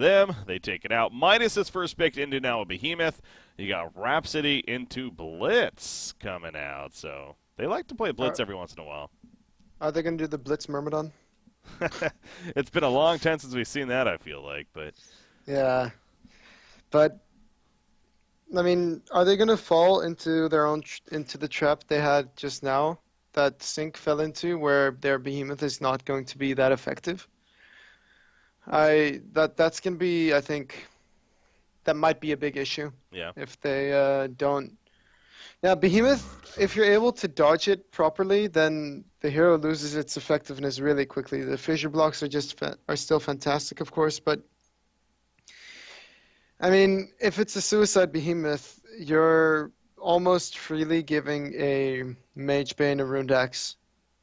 them. They take it out. Midas is first picked into now a Behemoth. You got Rhapsody into Blitz coming out. So they like to play Blitz every once in a while. Are they going to do the Blitz Myrmidon? It's been a long time since we've seen that, I feel like. But Yeah. But, I mean, are they going to fall into their own into the trap they had just now that Sync fell into, where their Behemoth is not going to be that effective? That's going to be, I think, that might be a big issue. Yeah. If they don't. Now, Behemoth, if you're able to dodge it properly, then the hero loses its effectiveness really quickly. The fissure blocks are still fantastic, of course, but I mean, if it's a suicide Behemoth, you're almost freely giving a Mage Bane a Runed Axe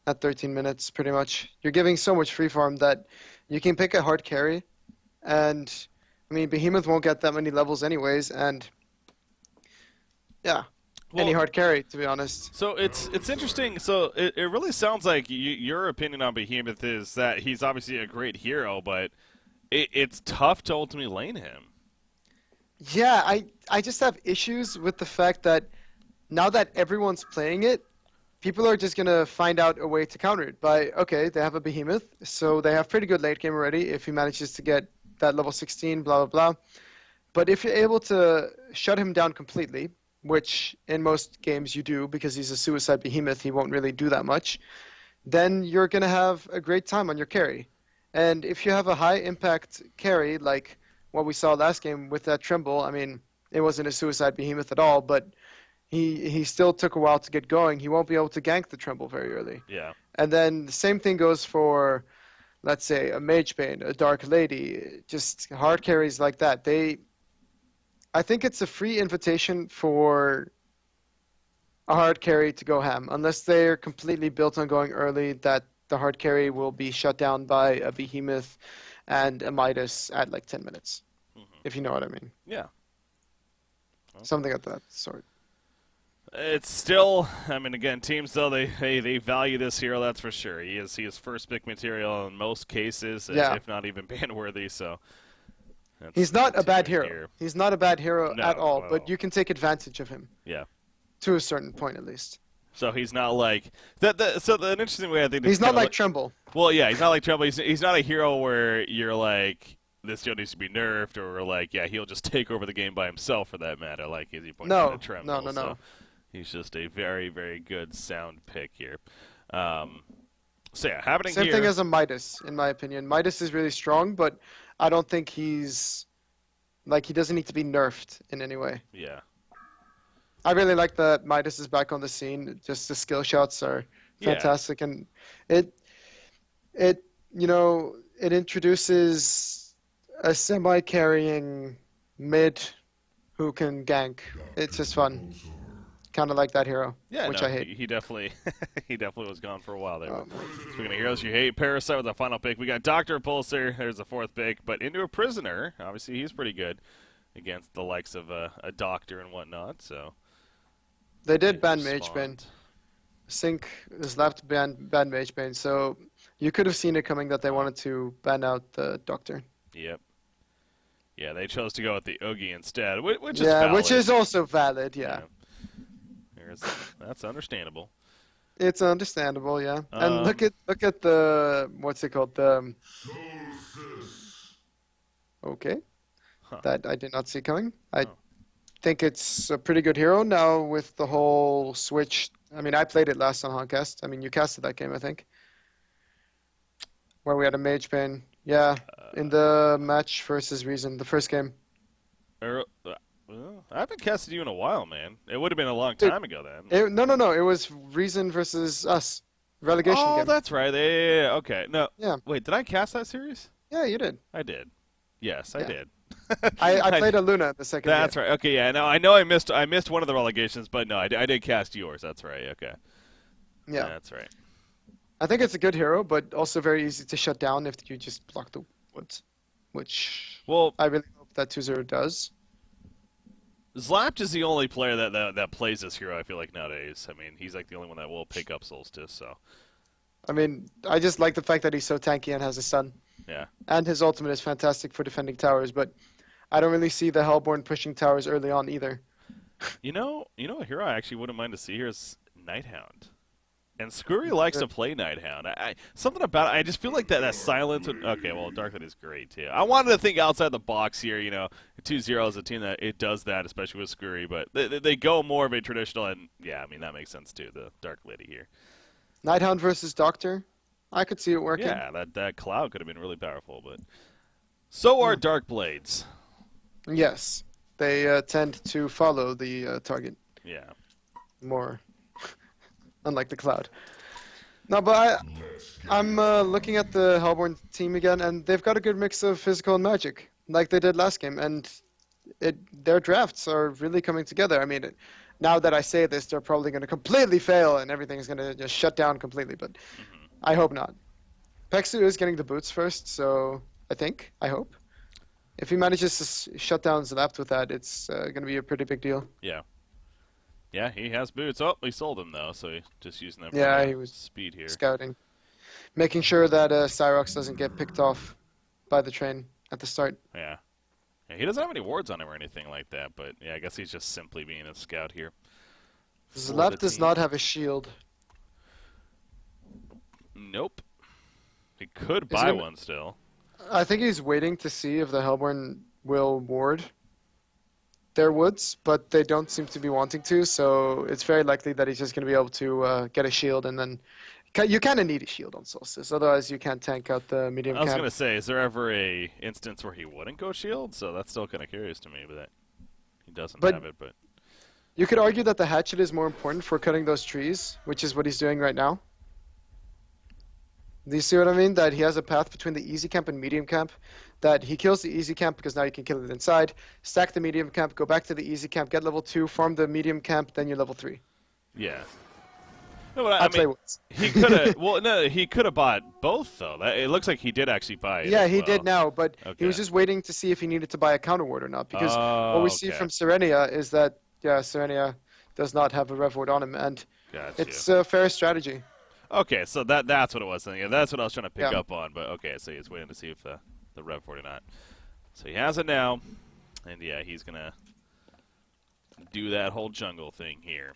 at 13 minutes, pretty much. You're giving so much free farm that you can pick a hard carry, and I mean, Behemoth won't get that many levels anyways, and yeah. Well, any hard carry, to be honest. So it's interesting. So it really sounds like your opinion on Behemoth is that he's obviously a great hero, but it's tough to ultimately lane him. Yeah, I just have issues with the fact that now that everyone's playing it, people are just going to find out a way to counter it by, okay, they have a Behemoth, so they have pretty good late game already if he manages to get that level 16, blah, blah, blah. But if you're able to shut him down completely, which in most games you do because he's a suicide Behemoth, he won't really do that much, then you're going to have a great time on your carry. And if you have a high impact carry, like what we saw last game with that Tremble, I mean, it wasn't a suicide Behemoth at all, but he still took a while to get going. He won't be able to gank the Tremble very early. Yeah. And then the same thing goes for, let's say, a Mage Bane, a Dark Lady, just hard carries like that. I think it's a free invitation for a hard carry to go ham, unless they're completely built on going early, that the hard carry will be shut down by a Behemoth and a Midas at like 10 minutes, if you know what I mean. Yeah. Something of that sort. It's still, I mean, again, teams though they value this hero, that's for sure. He is first pick material in most cases, if not even ban worthy. So he's not a bad hero. He's not a bad hero at all, but you can take advantage of him. Yeah. To a certain point, at least. So he's not like that. So the interesting way I think he's not like Tremble. Well, yeah, he's not like Tremble. He's not a hero where you're like, this hero needs to be nerfed, or like, yeah, he'll just take over the game by himself for that matter. Like, is he pointing at Tremble? No. So he's just a very, very good sound pick here. So yeah, happening Same here. thing as a Midas, in my opinion. Midas is really strong, but I don't think he's like, he doesn't need to be nerfed in any way. Yeah. I really like that Midas is back on the scene. Just the skill shots are fantastic, and it introduces a semi-carrying mid who can gank. It's just fun. Kind of like that hero, which I hate. He definitely was gone for a while there. Speaking of heroes you hate, Parasite was the final pick. We got Dr. Pulsar. There's the fourth pick, but into a prisoner. Obviously, he's pretty good against the likes of a doctor and whatnot. So. They did ban Mage Bane. Sync is left to ban Mage Bane, so you could have seen it coming that they wanted to ban out the Doctor. Yep. Yeah, they chose to go with the Oogie instead, which is valid. Which is also valid, yeah. That's understandable. It's understandable, yeah. And look at the, what's it called? Okay. Huh. That I did not see coming. I think it's a pretty good hero now with the whole switch. I mean, I played it last on Honcast. I mean, you casted that game, I think, where we had a Mage Bane. Yeah, in the match versus Reason, the first game. I haven't casted you in a while, man. It would have been a long time ago then. No. It was Reason versus us. Relegation game. Oh, that's right. Yeah. Okay. No. Yeah. Wait, did I cast that series? Yeah, you did. I did. Yes, I did. I played a Luna in the second game. That's right. Okay, yeah. No, I know I missed one of the relegations, but no, I did cast yours. That's right. Okay. Yeah. That's right. I think it's a good hero, but also very easy to shut down if you just block the woods, which I really hope that 2-0 does. Zlapt is the only player that plays this hero, I feel like, nowadays. I mean, he's like the only one that will pick up Solstice, so. I mean, I just like the fact that he's so tanky and has a son. Yeah. And his ultimate is fantastic for defending towers, but I don't really see the Hellborn pushing towers early on either. A hero I actually wouldn't mind to see here is Nighthound. And Scurry likes to play Nighthound. Something about it, I just feel like that silence. Okay, well, Darklight is great, too. I wanted to think outside the box here. 2-0 is a team that it does that, especially with Scurry. But they go more of a traditional, and yeah, I mean, that makes sense, too, the Dark Lady here. Nighthound versus Doctor. I could see it working. Yeah, that Cloud could have been really powerful. But so are Dark Blades. Yes. They tend to follow the target. Yeah. More. Unlike the Cloud. No, but I'm looking at the Hellborn team again, and they've got a good mix of physical and magic, like they did last game, and their drafts are really coming together. I mean, now that I say this, they're probably going to completely fail, and everything's going to just shut down completely, but I hope not. Pexu is getting the boots first, so I hope. If he manages to shut down Zlapt with that, it's going to be a pretty big deal. Yeah. Yeah, he has boots. Oh, he sold them, though, so he's just using them for he was speed here. Scouting. Making sure that Cyrox doesn't get picked off by the train at the start. Yeah. He doesn't have any wards on him or anything like that, but yeah, I guess he's just simply being a scout here. Zlapt does not have a shield. Nope. He could buy one still. I think he's waiting to see if the Hellborn will ward their woods, but they don't seem to be wanting to, so it's very likely that he's just going to be able to get a shield, and then you kind of need a shield on Solstice, otherwise you can't tank out the medium camp. I was going to say, is there ever a instance where he wouldn't go shield? So that's still kind of curious to me, but he doesn't have it. But you could argue that the hatchet is more important for cutting those trees, which is what he's doing right now. Do you see what I mean? That he has a path between the easy camp and medium camp, that he kills the easy camp because now you can kill it inside, stack the medium camp, go back to the easy camp, get level 2, farm the medium camp, then you're level 3. Yeah. No, but I mean, he could have. Well, no, he could have bought both though. It looks like he did actually buy it. Yeah, he did now, but he was just waiting to see if he needed to buy a counter ward or not, because what we see from Serenia is that Serenia does not have a rev ward on him, and it's a fair strategy. Okay, so that's what it was. Yeah, that's what I was trying to pick up on. But okay, so he's waiting to see if the rev ward or not. So he has it now, and yeah, he's gonna do that whole jungle thing here.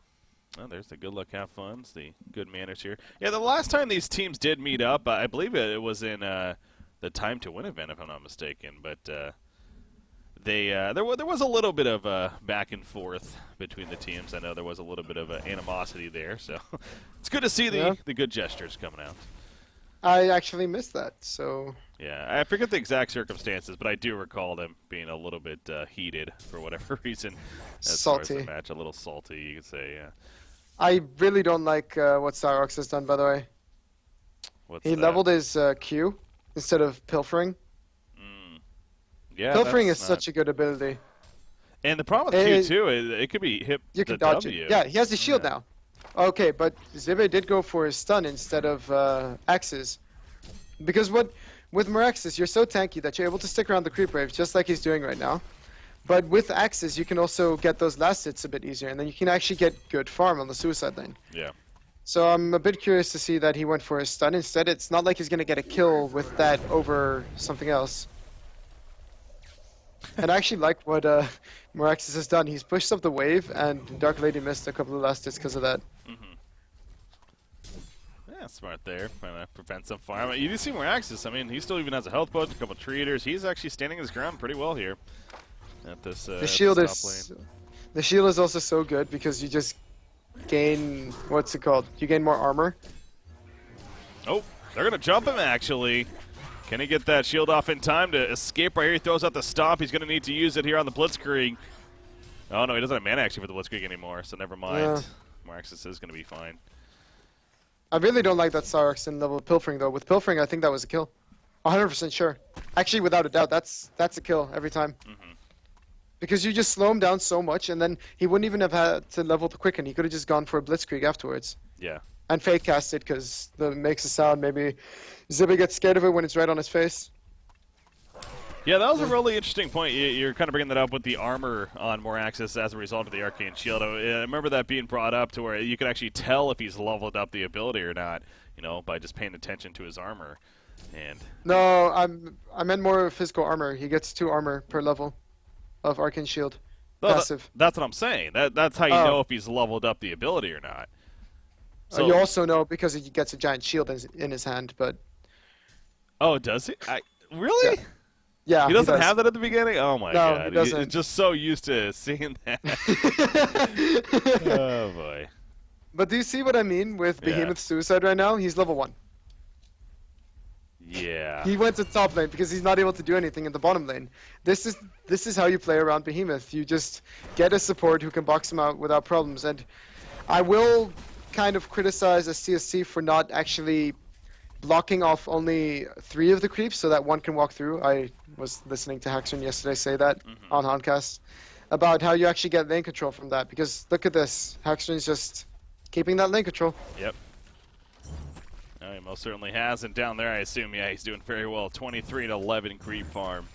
Oh, there's the good luck, have fun, the good manners here. Yeah, the last time these teams did meet up, I believe it was in the Time to Win event, if I'm not mistaken. But there was a little bit of back and forth between the teams. I know there was a little bit of animosity there, so it's good to see the good gestures coming out. I actually missed that, so... Yeah, I forget the exact circumstances, but I do recall them being a little bit heated for whatever reason. Salty. Far as the match, a little salty, you could say, yeah. I really don't like what Cyrox has done, by the way. He leveled his Q instead of pilfering. Yeah, pilfering is such a good ability. And the problem with Q, too, it could be hit you can dodge W. It. Yeah, he has a shield now. Okay, but Zibe did go for his stun instead of axes. Because with Meraxes, you're so tanky that you're able to stick around the creep wave, just like he's doing right now. But with axes, you can also get those last hits a bit easier, and then you can actually get good farm on the suicide lane. Yeah. So I'm a bit curious to see that he went for his stun instead. It's not like he's going to get a kill with that over something else. And I actually like what Meraxes has done. He's pushed up the wave, and Dark Lady missed a couple of last hits because of that. Yeah, smart there. Trying to prevent some farm. You do see Meraxes. I mean, he still even has a health potion, a couple of treaters. He's actually standing his ground pretty well here. At this, the shield is also so good because you just gain, what's it called? You gain more armor. Oh, they're gonna jump him actually. Can he get that shield off in time to escape right here? He throws out the stomp. He's gonna need to use it here on the Blitzkrieg. Oh no, he doesn't have mana actually for the Blitzkrieg anymore, so never mind. Yeah. Meraxes is gonna be fine. I really don't like that Cyrox in level pilfering though. With pilfering, I think that was a kill. 100% sure. Actually, without a doubt, that's a kill every time. Because you just slow him down so much, and then he wouldn't even have had to level to quicken. He could have just gone for a Blitzkrieg afterwards. Yeah. And fake cast it, because it makes a sound. Maybe Ziba gets scared of it when it's right on his face. Yeah, that was a really interesting point. You're kind of bringing that up with the armor on Meraxes as a result of the Arcane Shield. I remember that being brought up to where you could actually tell if he's leveled up the ability or not, by just paying attention to his armor. And No, I meant more physical armor. He gets 2 armor per level of Arcane Shield. no, Passive. that's what I'm saying. That's how you Oh, know if he's leveled up the ability or not. you So, also know because he gets a giant shield in his hand, but oh, does he? yeah. Really? Yeah, He he doesn't does. have that at the beginning? Oh my No, he god. He's doesn't. just so used to seeing that. Oh boy. But do you see what I mean with Yeah. Behemoth Suicide right now? He's level 1. Yeah. He went to top lane because he's not able to do anything in the bottom lane. This is how you play around Behemoth. You just get a support who can box him out without problems. And I will kind of criticize a CSC for not actually blocking off only 3 of the creeps so that one can walk through. I was listening to Haxon yesterday say that on Honcast about how you actually get lane control from that. Because look at this. Haxon's just keeping that lane control. Yep. No, he most certainly has. And down there, I assume, yeah, he's doing very well. 23-11 creep farm.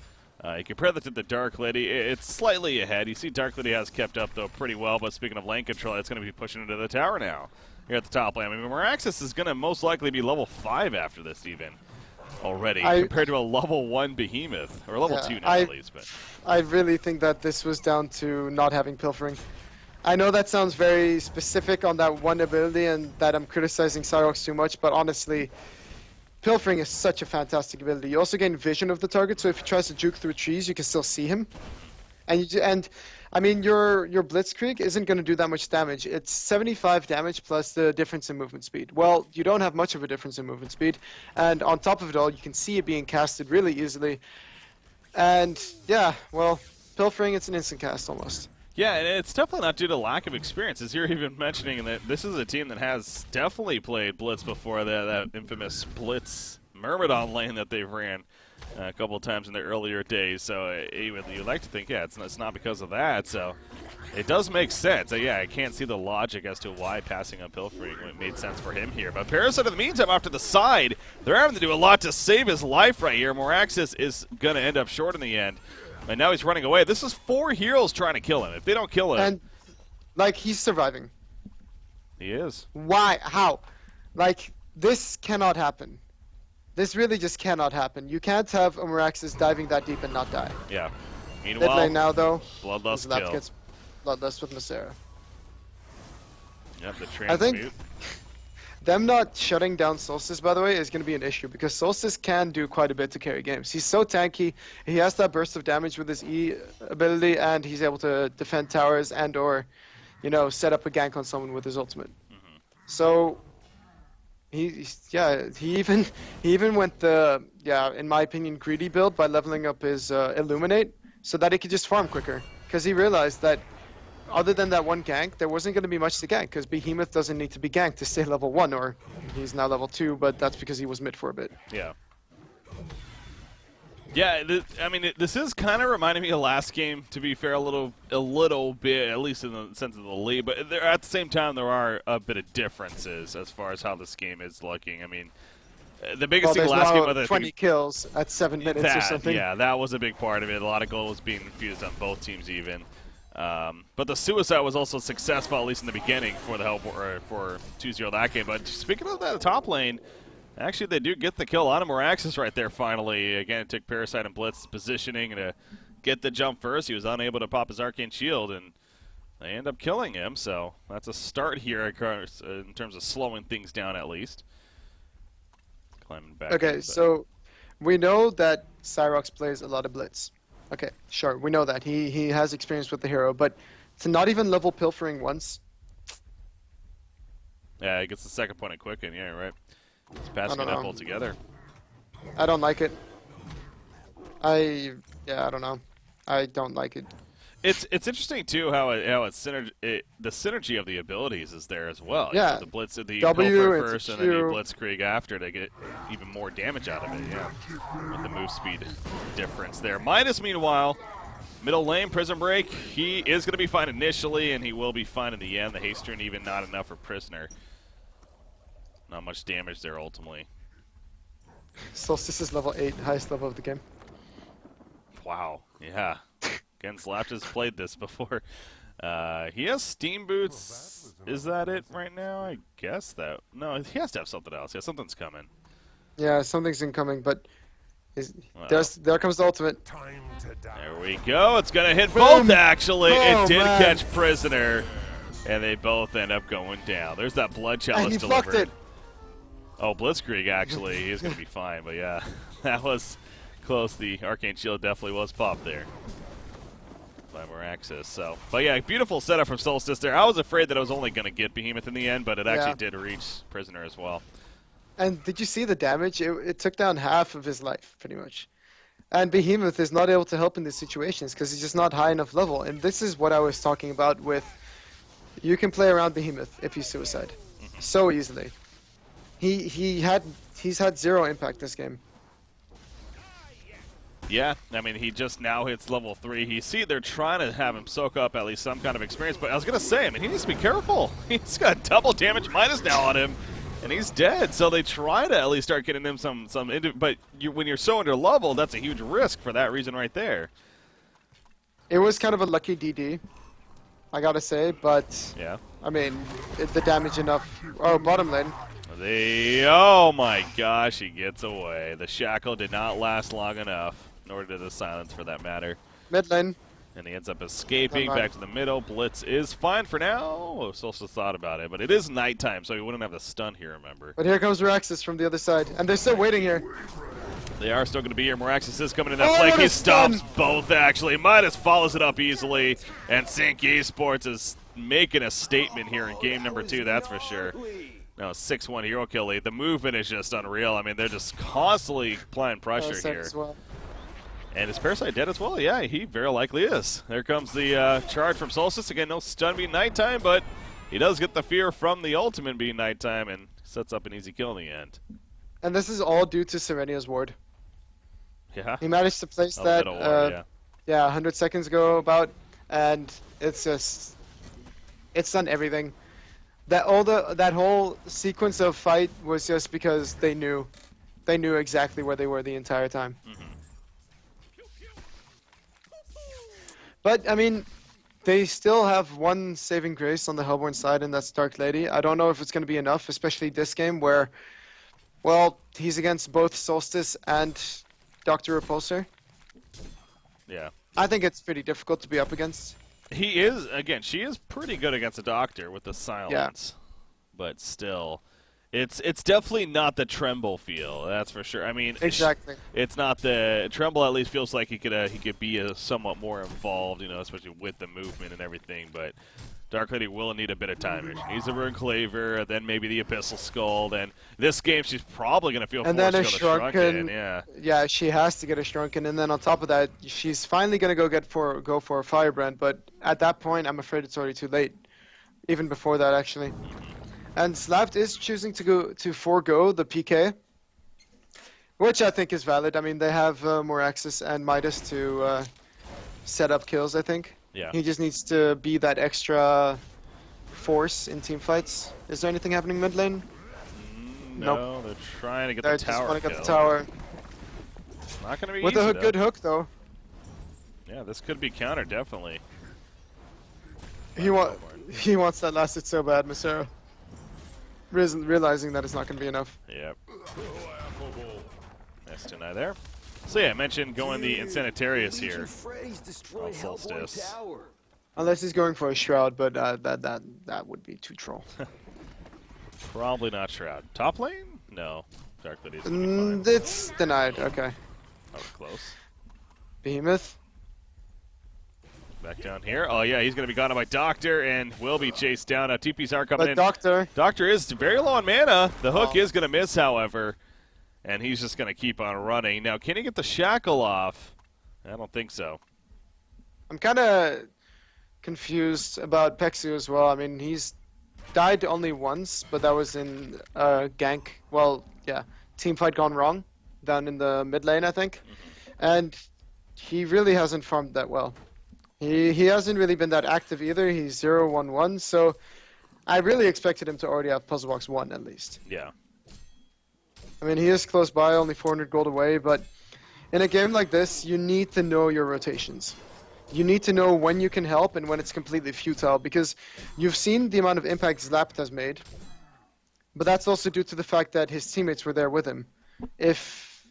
You compare that to the Dark Lady, it's slightly ahead. You see Dark Lady has kept up, though, pretty well. But speaking of lane control, it's going to be pushing into the tower now here at the top lane. I mean, Meraxis is going to most likely be level 5 after this, even, already, compared to a level 1 Behemoth. Or level 2 now, at least. But I really think that this was down to not having pilfering. I know that sounds very specific on that one ability and that I'm criticizing Cyrox too much, but honestly, pilfering is such a fantastic ability. You also gain vision of the target, so if he tries to juke through trees, you can still see him. And I mean, your Blitzkrieg isn't going to do that much damage. It's 75 damage plus the difference in movement speed. Well, you don't have much of a difference in movement speed, and on top of it all, you can see it being casted really easily. And yeah, well, pilfering, it's an instant cast almost. yeah, and it's definitely not due to lack of experience, as you're even mentioning that this is a team that has definitely played Blitz before, that infamous Blitz Myrmidon lane that they've ran a couple of times in their earlier days. So you'd like to think, yeah, it's not because of that. So it does make sense. Yeah, I can't see the logic as to why passing on Pilfering made sense for him here. But Parasite, in the meantime, off to the side, they're having to do a lot to save his life right here. Moraxis is going to end up short in the end. And now he's running away. This is 4 heroes trying to kill him. If they don't kill him... And, like, he's surviving. He is. Why? How? Like, this cannot happen. This really just cannot happen. You can't have Umaraxis diving that deep and not die. Yeah. Mid Meanwhile, lane now, though. Bloodlust Left kill. gets Bloodlust with Masera. Yep, the I think transmute. them not shutting down Solstice, by the way, is going to be an issue because Solstice can do quite a bit to carry games. He's so tanky. He has that burst of damage with his E ability, and he's able to defend towers and/or, you know, set up a gank on someone with his ultimate. So, he even went the in my opinion greedy build by leveling up his Illuminate so that he could just farm quicker because he realized that. Other than that one gank, there wasn't going to be much to gank because Behemoth doesn't need to be ganked to stay level 1, or he's now level 2, but that's because he was mid for a bit. Yeah. Yeah, I mean, this is kind of reminding me of last game, to be fair, a little bit, at least in the sense of the lead. But at the same time, there are a bit of differences as far as how this game is looking. I mean, the biggest thing last game was 20 kills at 7 minutes or something. Yeah, that was a big part of it. A lot of goals being infused on both teams even. But the suicide was also successful, at least in the beginning, for the help for 2-0 that game. But speaking of that top lane, actually they do get the kill on him. Moraxis right there finally. Again, it took Parasite and Blitz positioning to get the jump first. He was unable to pop his Arcane Shield, and they end up killing him. So that's a start here in terms of slowing things down at least. Climbing back. Okay, so we know that Cyrox plays a lot of Blitz. Okay, sure, we know that. He has experience with the hero, but to not even level Pilfering once... Yeah, he gets the second point at Quicken, yeah, right. He's passing it up altogether. I don't like it. I don't know. I don't like it. It's interesting too how the synergy of the abilities is there as well. Yeah, you know, the blitz, the W Pilfer first, and then you Blitzkrieg after to get even more damage out of it. Yeah, with the move speed difference there. Midas, meanwhile, middle lane, Prison Break. He is going to be fine initially, and he will be fine in the end. The haste turn even not enough for Prisoner. Not much damage there ultimately. Solstice is level 8, highest level of the game. Wow. Yeah. Again, Slapped has played this before. He has Steam Boots. Is that it right now? I guess that. No, he has to have something else. Yeah, something's coming. Yeah, something's incoming, but Wow. there comes the ultimate. There we go. It's going to hit Boom. both, actually. Oh, It did man. catch Prisoner, and they both end up going down. There's that Blood And Chalice he delivered. fucked it. Oh, Blitzkrieg, actually. He's going to be fine, but yeah, that was close. The Arcane Shield definitely was popped there by Moraxis. So, but yeah, beautiful setup from Solstice there. I was afraid that I was only going to get Behemoth in the end, but it actually did reach Prisoner as well. And did you see the damage? It took down half of his life, pretty much. And Behemoth is not able to help in these situations because he's just not high enough level. And this is what I was talking about with, you can play around Behemoth if he's suicide, so easily. He's had 0 impact this game. Yeah, I mean, he just now hits level 3. You see, they're trying to have him soak up at least some kind of experience, but I was going to say, I mean, he needs to be careful. He's got double damage minus now on him, and he's dead. So they try to at least start getting him some but when you're so under level, that's a huge risk for that reason right there. It was kind of a lucky DD, I gotta say, but yeah, I mean, the damage enough. Oh, bottom lane. Oh my gosh, he gets away. The shackle did not last long enough, nor did the silence for that matter. Mid lane. And he ends up escaping back to the middle. Blitz is fine for now. Oh, Solstice thought about it, but it is nighttime, so he wouldn't have the stun here, remember. But here comes Raxus from the other side, and they're still waiting here. They are still going to be here. Moraxis is coming in that flank. He stops both, actually. Midas follows it up easily, and Sync Esports is making a statement here in game number 2, that's for sure. No, 6-1 hero kill lead. The movement is just unreal. I mean, they're just constantly applying pressure here. As well. And is Parasite dead as well? Yeah, he very likely is. There comes the charge from Solstice. Again, no stun being nighttime, but he does get the fear from the ultimate being nighttime and sets up an easy kill in the end. And this is all due to Serenia's ward. Yeah. He managed to place that, ward, yeah, 100 seconds ago about, and it's done everything. That whole sequence of fight was just because they knew exactly where they were the entire time. But I mean, they still have one saving grace on the Hellborn side, and that's Dark Lady. I don't know if it's going to be enough, especially this game where, well, he's against both Solstice and Dr. Repulsor. Yeah. I think it's pretty difficult to be up against. He is, again, she is pretty good against the Doctor with the silence. Yeah. But still, it's definitely not the Tremble feel, that's for sure. I mean, exactly. It's not the Tremble. At least feels like he could be somewhat more involved, you know, especially with the movement and everything. But Dark Lady will need a bit of time. She needs the Rune Claver, then maybe the Abyssal Skull. Then this game, she's probably gonna feel forced to go to Shrunken. Yeah, she has to get a Shrunken, and then on top of that, she's finally gonna go for a Firebrand. But at that point, I'm afraid it's already too late. Even before that, actually. And Slapped is choosing to forego the PK, which I think is valid. I mean, they have more access and Midas to set up kills, I think. Yeah. He just needs to be that extra force in team fights. Is there anything happening mid lane? No, they're trying to get the tower. They just want to get the tower. It's not going to be with easy, a good hook, though. Yeah, this could be countered, definitely. He wants that last hit so bad, Macero. Realizing that it's not going to be enough. Yep. Nice deny there. So yeah, I mentioned going the Insanitarius here on Solstice. Unless he's going for a Shroud, but that would be too troll. Probably not Shroud. Top lane? No. Dark Lady's gonna be fine. It's denied, okay. That was close. Behemoth. Back down here. Oh yeah, he's going to be gone by Doctor and will be chased down. TPs are coming in. Doctor is very low on mana. The hook is going to miss, however. And he's just going to keep on running. Now, can he get the shackle off? I don't think so. I'm kind of confused about Pexu as well. I mean, he's died only once, but that was in gank. Well, yeah, team fight gone wrong down in the mid lane, I think. And he really hasn't farmed that well. He hasn't really been that active either. He's 0-1-1, so I really expected him to already have Puzzle Box 1 at least. Yeah. I mean, he is close by, only 400 gold away, but in a game like this, you need to know your rotations. You need to know when you can help and when it's completely futile, because you've seen the amount of impact Zlapt has made, but that's also due to the fact that his teammates were there with him. if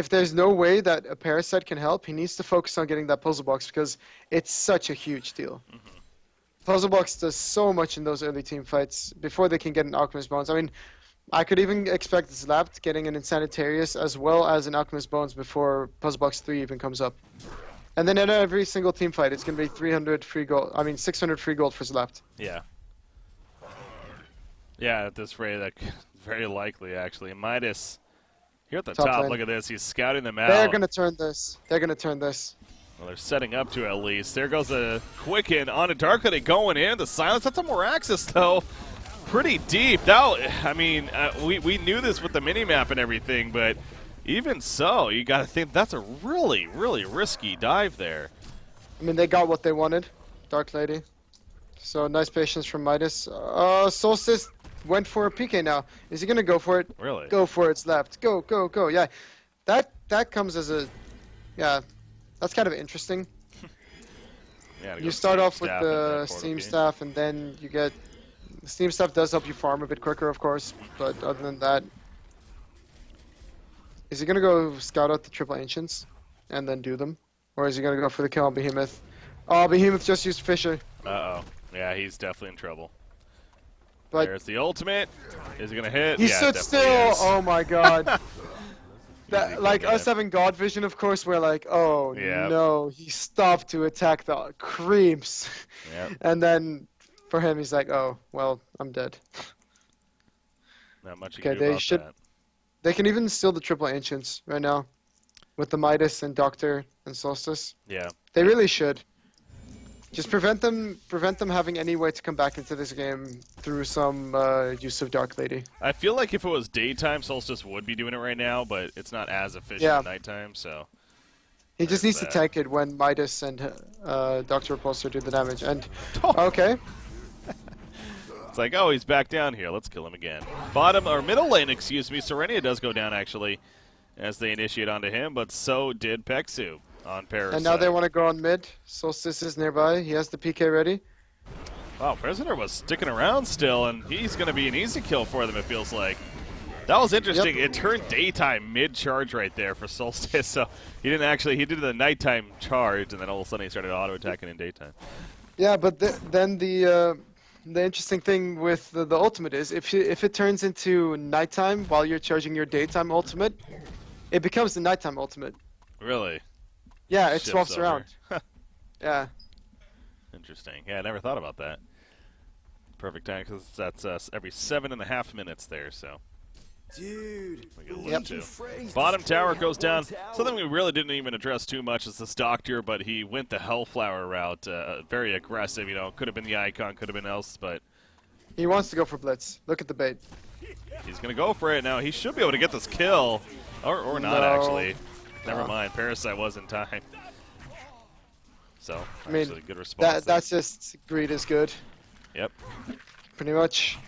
there's no way that a Parasite can help, he needs to focus on getting that puzzle box because it's such a huge deal. Puzzle box does so much in those early team fights before they can get an Alchemist Bones. I mean, I could even expect Zlapt getting an Insanitarius as well as an Alchemist Bones before Puzzle Box 3 even comes up. And then in every single team fight, it's going to be 300 free gold. I mean, 600 free gold for Zlapt. Yeah. Yeah, at this rate, that's very likely, actually. Midas, here at the top, lane. look at this. He's scouting them out. They're going to turn this. They're going to turn this. Well, they're setting up to at least. There goes a Quicken on a Dark Lady going in. The silence. That's a Moraxis, though. Pretty deep. I mean, we knew this with the mini-map and everything, but even so, you got to think that's a really, really risky dive there. I mean, they got what they wanted. Dark Lady. So, nice patience from Midas. Solstice went for a PK now. Is he going to go for it? Really? Go for it. It's left. Go, go, go. Yeah. That comes as a... Yeah. That's kind of interesting. Yeah, you start off with the Steam Staff, and then you get... The Steam Staff does help you farm a bit quicker, of course, but other than that... Is he going to go scout out the triple Ancients and then do them? Or is he going to go for the kill on Behemoth? Oh, Behemoth just used Fisher. Uh-oh. Yeah, he's definitely in trouble. But there's the ultimate. Is he going to hit? He yeah, stood still! is. Oh my god. That, like us having God vision, of course, we're like, oh no, he stopped to attack the creeps. Yep. And then for him, he's like, oh, well, I'm dead. Not much you can do about that. They can even steal the triple Ancients right now with the Midas and Doctor and Solstice. Yeah. They really should. Just prevent them having any way to come back into this game through some use of Dark Lady. I feel like if it was daytime, Solstice would be doing it right now, but it's not as efficient at nighttime, so... He just needs to tank it when Midas and Dr. Repulsor do the damage, and... Okay. It's like, oh, he's back down here. Let's kill him again. Bottom, or middle lane, excuse me. Serenia does go down, actually, as they initiate onto him, but so did Peksu on Parasite. And now they want to go on mid. Solstice is nearby. He has the PK ready. Wow, Prisoner was sticking around still, and he's going to be an easy kill for them, it feels like. That was interesting. It turned daytime mid-charge right there for Solstice, so he didn't actually, he did the nighttime charge, and then all of a sudden he started auto-attacking in daytime. Yeah, but then the interesting thing with the ultimate is if it turns into nighttime while you're charging your daytime ultimate, it becomes the nighttime ultimate. Really? Yeah, it swaps around. Yeah. Interesting. Yeah, I never thought about that. Perfect time, because that's every 7.5 minutes there, so. Dude. Bottom tower goes down. Something we really didn't even address too much is this Doctor, but he went the Hellflower route. Very aggressive, you know. Could have been the Icon, could have been else, but... He wants to go for Blitz. Look at the bait. He's going to go for it now. He should be able to get this kill. Or not, actually. Never mind. Parasite was in time. So, I mean, actually, good response. That's just greed is good. Yep. Pretty much.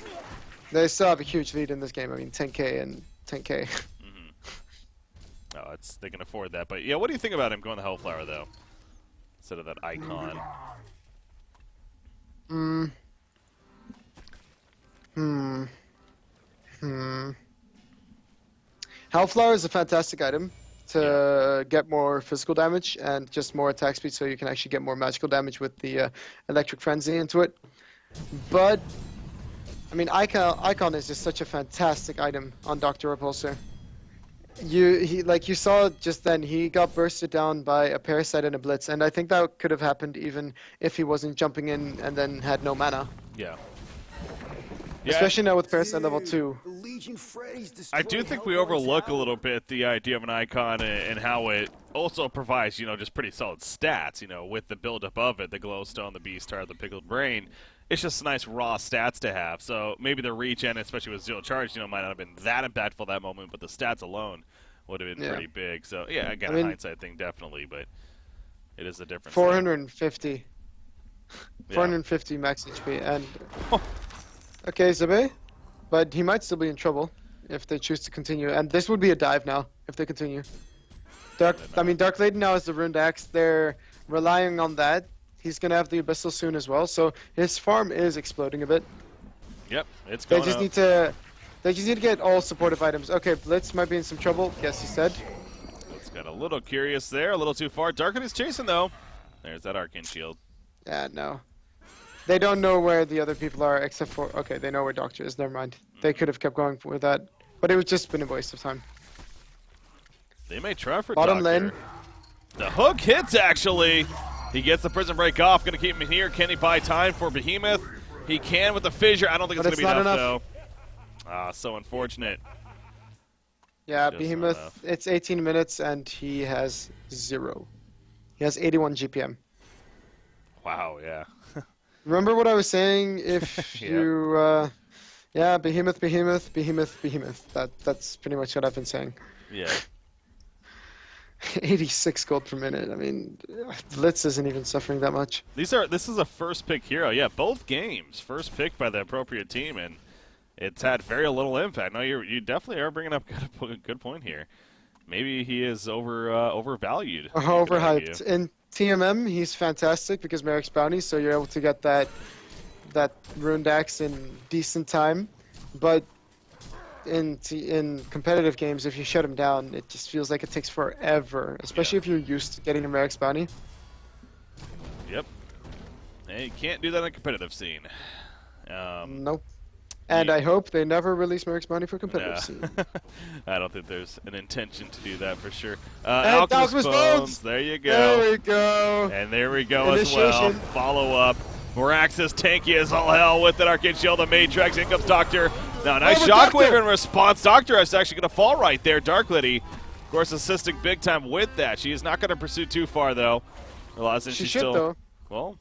They still have a huge lead in this game. I mean, 10k and 10k. Oh, they can afford that. But yeah, what do you think about him going the Hellflower though, instead of that Icon? Hellflower is a fantastic item to get more physical damage and just more attack speed, so you can actually get more magical damage with the Electric Frenzy into it. But I mean, Icon is just such a fantastic item on Dr. Repulsor. Like you saw just then, he got bursted down by a Parasite and a Blitz, and I think that could have happened even if he wasn't jumping in and then had no mana. Yeah. Especially now with Parasite level 2. I do think we overlook a little bit the idea of an Icon and how it also provides, you know, just pretty solid stats, you know, with the build-up of it, the Glowstone, the Beastar, the Pickled Brain. It's just nice raw stats to have. So maybe the regen, especially with zero charge, you know, might not have been that impactful that moment, but the stats alone would have been pretty big. So yeah, again, a hindsight thing definitely, but it is a difference. 450. 450 max HP, and okay, Zabe, but he might still be in trouble if they choose to continue. And this would be a dive now if they continue. Dark Lady now has the Ruined Axe. They're relying on that. He's going to have the Abyssal soon as well, so his farm is exploding a bit. Yep, it's going They just up. need to They just need to get all supportive items. Okay, Blitz might be in some trouble. Yes, he said. Let's got a little curious there, a little too far. Darklet is chasing though. There's that Arcane Shield. Yeah, no. They don't know where the other people are except for... Okay, they know where Doctor is. Never mind. They could have kept going with that. But it would just been a waste of time. They may try for Bottom Doctor. lane. The hook hits, actually. He gets the prison break off. Going to keep him here. Can he buy time for Behemoth? He can with the fissure. I don't think it's going to be enough, though. Ah, so unfortunate. Yeah, Just Behemoth, it's 18 minutes, and he has 0. He has 81 GPM. Wow, yeah. Remember what I was saying? If Yep. you... yeah, Behemoth, Behemoth, Behemoth, Behemoth. That's pretty much what I've been saying. Yeah. 86 gold per minute. I mean, Blitz isn't even suffering that much. This is a first pick hero. Yeah, both games first picked by the appropriate team, and it's had very little impact. No, you definitely are bringing up a good point here. Maybe he is overvalued. you could Overhyped. argue. In TMM, he's fantastic because Merrick's bounty, so you're able to get that Ruined Axe in decent time. But in competitive games, if you shut him down, it just feels like it takes forever, especially if you're used to getting a Merrick's bounty. Yep. Hey, you can't do that in a competitive scene. Nope. And yeah. I hope they never release Merrick's bounty for competitive Yeah. scene. I don't think there's an intention to do that for sure. And Alchemist Alchemist Bones. Bones! There you go. There we go. And there we go as well. Initiation. Follow up. Moraxis tanky as all hell with that Arcane Shield. The Matrix. In comes Doctor. Now, nice shockwave Doctor. in response. Doctor is actually going to fall right there. Dark Liddy, of course, assisting big time with that. She is not going to pursue too far, though. Realizing She she's should, still, though. Well,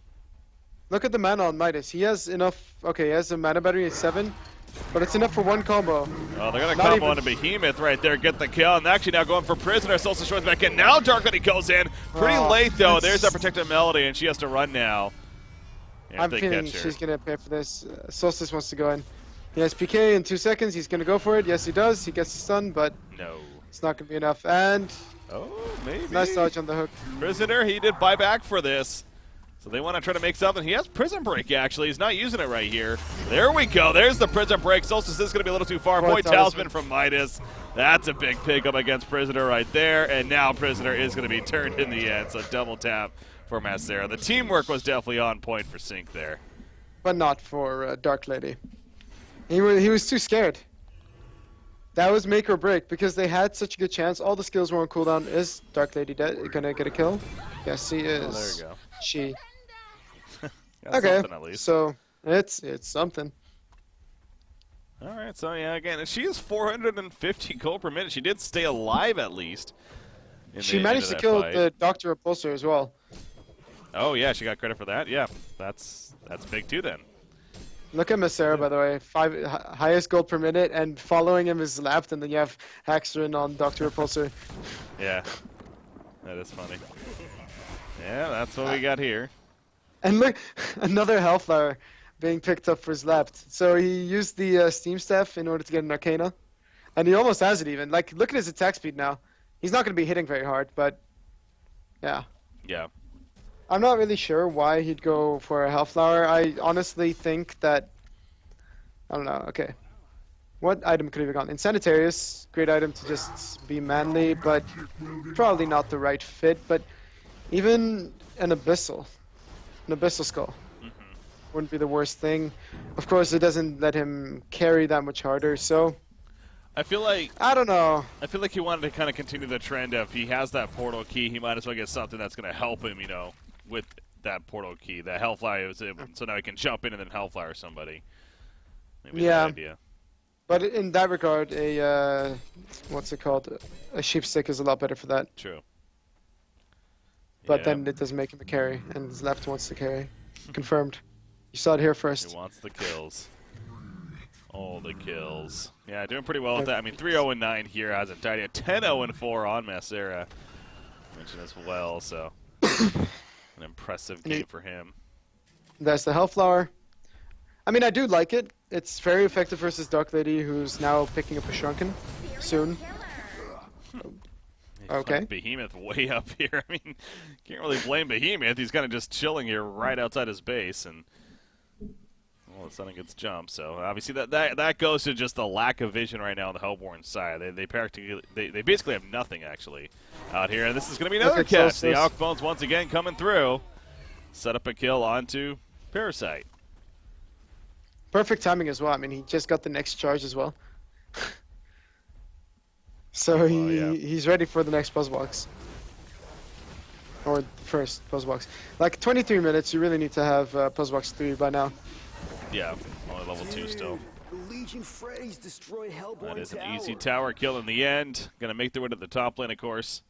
Look at the mana on Midas. He has enough. Okay, he has a mana battery at 7, but it's enough for one combo. oh, they're going to Not combo even- onto Behemoth right there, get the kill, and actually now going for Prisoner. Solstice joins back in. Now Dark Liddy goes in. Pretty Oh, late, though. that's- There's that protected Melody, and she has to run now. If I'm they feeling catch her. she's gonna pay for this. Solstice wants to go in. He has PK in 2 seconds. He's gonna go for it. Yes, he does. He gets the stun, but No. it's not gonna be enough. And Oh, maybe. nice dodge on the hook. Prisoner, he did buy back for this. So they want to try to make something. He has Prison Break, actually. He's not using it right here. There we go. There's the Prison Break. Solstice is going to be a little too far. Void Void Talisman. Talisman from Midas. That's a big pickup against Prisoner right there. And now Prisoner is going to be turned in the end. So double tap for Masera. The teamwork was definitely on point for Sync there. But not for Dark Lady. He was too scared. That was make or break because they had such a good chance. All the skills were on cooldown. Is Dark Lady gonna get a kill? Yes, she is. Oh, there you go. She. Got Okay. something at least. So it's something. All right, so yeah, again, she is 450 gold per minute. She did stay alive at least. She managed to kill fight. the Doctor Repulsor as well. Oh yeah, she got credit for that. Yeah, that's big too then. Look at Masera, by the way. Highest gold per minute, and following him is left, and then you have Haxrin on Doctor Repulsor. Yeah, that is funny. Yeah, that's what we got here. And look, another Hellflower being picked up for his left. So he used the Steam Staff in order to get an Arcana. And he almost has it even. Like, look at his attack speed now. He's not going to be hitting very hard, but yeah. Yeah. I'm not really sure why he'd go for a Hellflower. I honestly think that... I don't know, okay. What item could he have gone? Insanitarius, great item to just be manly, but probably not the right fit. But even an Abyssal Skull wouldn't be the worst thing. Of course, it doesn't let him carry that much harder, so I feel like I don't know. he wanted to kind of continue the trend of he has that portal key. He might as well get something that's going to help him, you know, with that portal key. The Hellfire was able, so now he can jump in and then Hellfire somebody. Maybe Yeah. that idea. But in that regard, a what's it called? A sheepstick is a lot better for that. True. But Yeah. then it doesn't make him a carry, and his left wants to carry. Confirmed. You saw it here He first. wants the kills. All the kills. Yeah, doing pretty well with that. I mean, 3-0-9 here hasn't died yet. 10-0-4 on Masera. Mentioned as well, so an impressive game for him. There's the Hellflower. I mean, I do like it. It's very effective versus Dark Lady, who's now picking up a Shrunken soon. He's Okay. got Behemoth way up here. I mean, can't really blame Behemoth. He's kind of just chilling here right outside his base, and all of a sudden gets jumped. So obviously that goes to just the lack of vision right now on the Hellborn side. They practically they basically have nothing actually out here. And this is going to be another catch. The Alkbones once again coming through. Set up a kill onto Parasite. Perfect timing as well. I mean, he just got the next charge as well. So he's ready for the next puzzle box. Or first puzzle box. Like 23 minutes, you really need to have puzzle box 3 by now. Yeah, only level 2 still. Legion Freddy's destroyed Hellborn That is an Tower. easy tower kill in the end. Gonna make their way to the top lane, of course.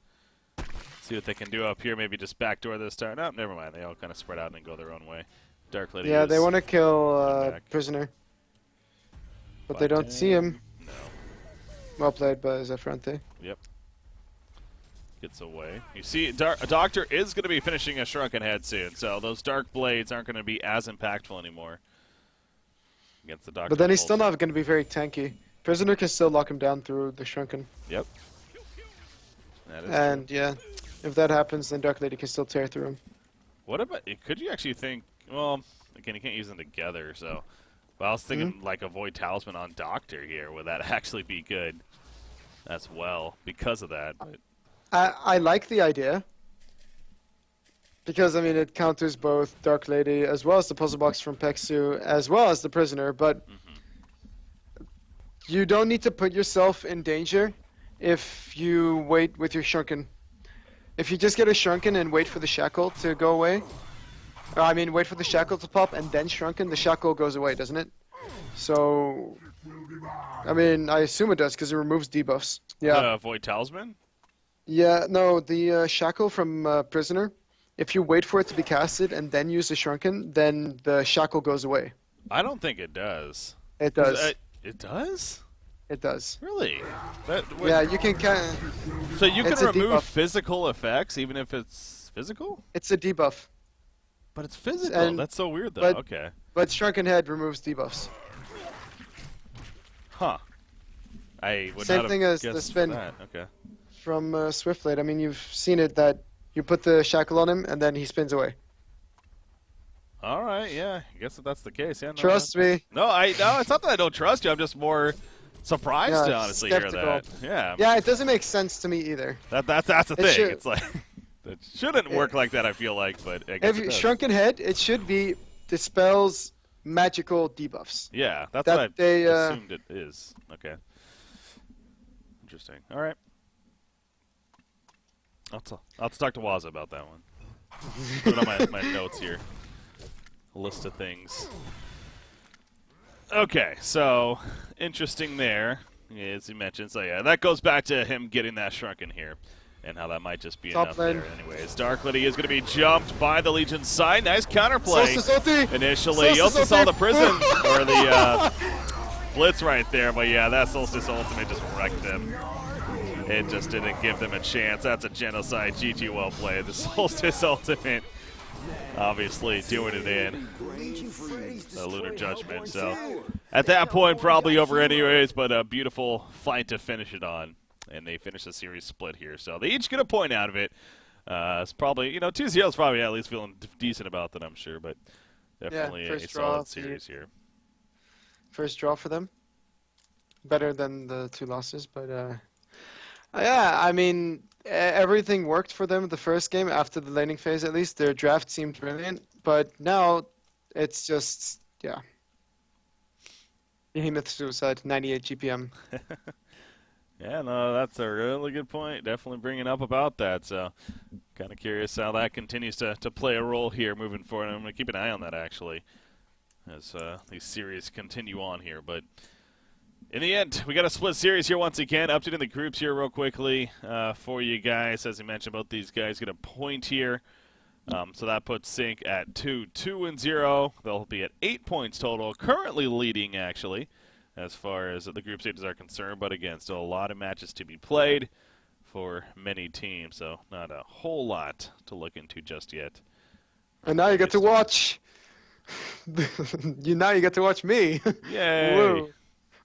See what they can do up here. Maybe just backdoor this tower. No, never mind. They all kind of spread out and go their own way. Dark Lady. Yeah, they want to kill Prisoner. But they don't see him. No. Well played by Zephrante. Yep. Gets away. You see, Doctor is going to be finishing a Shrunken Head soon, so those Dark Blades aren't going to be as impactful anymore against the Doctor. But then he's still not going to be very tanky. Prisoner can still lock him down through the Shrunken. Yep. That is and true. Yeah, if that happens, then Dark Lady can still tear through him. What about, could you actually think, well, again, you can't use them together, so. But I was thinking like a Void Talisman on Doctor here. Would that actually be good as well because of that? But I like the idea. Because, I mean, it counters both Dark Lady as well as the puzzle box from Pexu as well as the Prisoner, but you don't need to put yourself in danger if you wait with your Shrunken. If you just get a Shrunken and wait for the Shackle to go away, or, I mean, wait for the Shackle to pop and then Shrunken, the Shackle goes away, doesn't it? So, I mean, I assume it does because it removes debuffs. Yeah. Void Talisman? Yeah, no, the Shackle from Prisoner, if you wait for it to be casted and then use the Shrunken, then the Shackle goes away. I don't think it does. It does. It does? It does. Really? Yeah, you can So you can it's a remove debuff. physical effects even if it's physical? It's a debuff. But it's physical. And- That's so weird, though. but- Okay. But Shrunken Head removes debuffs. Huh. I would Same not thing have as the guessed spin. that. Okay. From Swiftblade. I mean, you've seen it that you put the Shackle on him and then he spins away. All right. Yeah. I guess if that's the case. Yeah. No, Trust me. No, it's not that I don't trust you. I'm just more surprised Yeah, to honestly hear skeptical. that. Yeah. Yeah, it doesn't make sense to me either. That's the It thing. should- It's like it shouldn't work like that. I feel like, but I guess If it you does. Shrunken Head, it should be dispels magical debuffs. Yeah, that's that what I they, assumed it is. Okay. Interesting. All right. I'll have to talk to Waza about that one. Put it on my notes here. A list of things. Okay, so interesting there, as you mentioned. So yeah, that goes back to him getting that Shrunken here, and how that might just be Top enough lane. there. Anyways, Dark Lady is going to be jumped by the Legion side. Nice counterplay. Solstice ulti! Initially, you also Solstice saw the ulti! prison or the blitz right there, but yeah, that Solstice ultimate just wrecked them. It just didn't give them a chance. That's a genocide. GG, well played. The Solstice ultimate, obviously doing it in Legion Freddy's the Lunar destroyed Judgment. Hellborn So Tower. at that point, probably over anyways, but a beautiful fight to finish it on. And they finish the series split here. So they each get a point out of it. It's probably, 2-0 is probably at least feeling decent about that, I'm sure, but definitely a first draw solid of the- series here. First draw for them. Better than the 2 losses, but yeah, I mean, everything worked for them the first game after the laning phase at least. Their draft seemed brilliant, but now it's just, yeah. Behemoth Suicide, 98 GPM. Yeah, no, that's a really good point. Definitely bringing up about that. So, kind of curious how that continues to play a role here moving forward. I'm going to keep an eye on that, actually, as these series continue on here. But in the end, we got a split series here once again. Updating the groups here real quickly for you guys. As you mentioned, both these guys get a point here. So that puts Sync at 2-2-0. They'll be at 8 points total. Currently leading, actually, as far as the group stages are concerned. But again, still a lot of matches to be played for many teams. So not a whole lot to look into just yet. And now you get to watch. Now you get to watch me. Yay! Woo.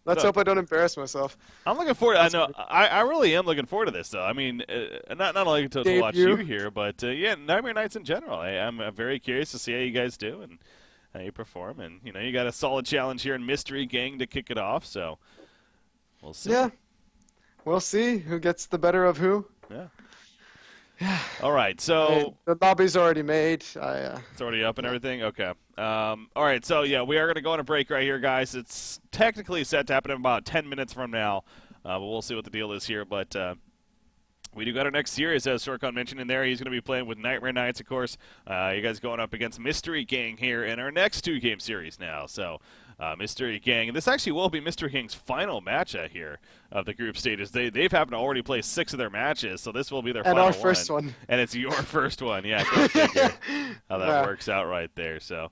Let's So- hope I don't embarrass myself. I'm looking forward. I know. I really am looking forward to this, though. I mean, not only to watch Debut. you here, but yeah, Nightmare Nights in general. I'm very curious to see how you guys do, and how you perform. And, you got a solid challenge here in Mystery Gang to kick it off, so we'll see. Yeah, we'll see who gets the better of who. Yeah. Yeah. All right, so The lobby's already made. it's already up and everything? Okay. All right, so, yeah, we are going to go on a break right here, guys. It's technically set to happen in about 10 minutes from now, but we'll see what the deal is here. But we do got our next series, as Sorkon mentioned in there. He's going to be playing with Nightmare Knights, of course. You guys going up against Mystery Gang here in our next 2-game series now. So Mystery Gang, and this actually will be Mystery Gang's final match here of the group stages. They've happened to already play 6 of their matches, so this will be their final our first one. And it's your first one. Yeah, go figure how that works out right there. So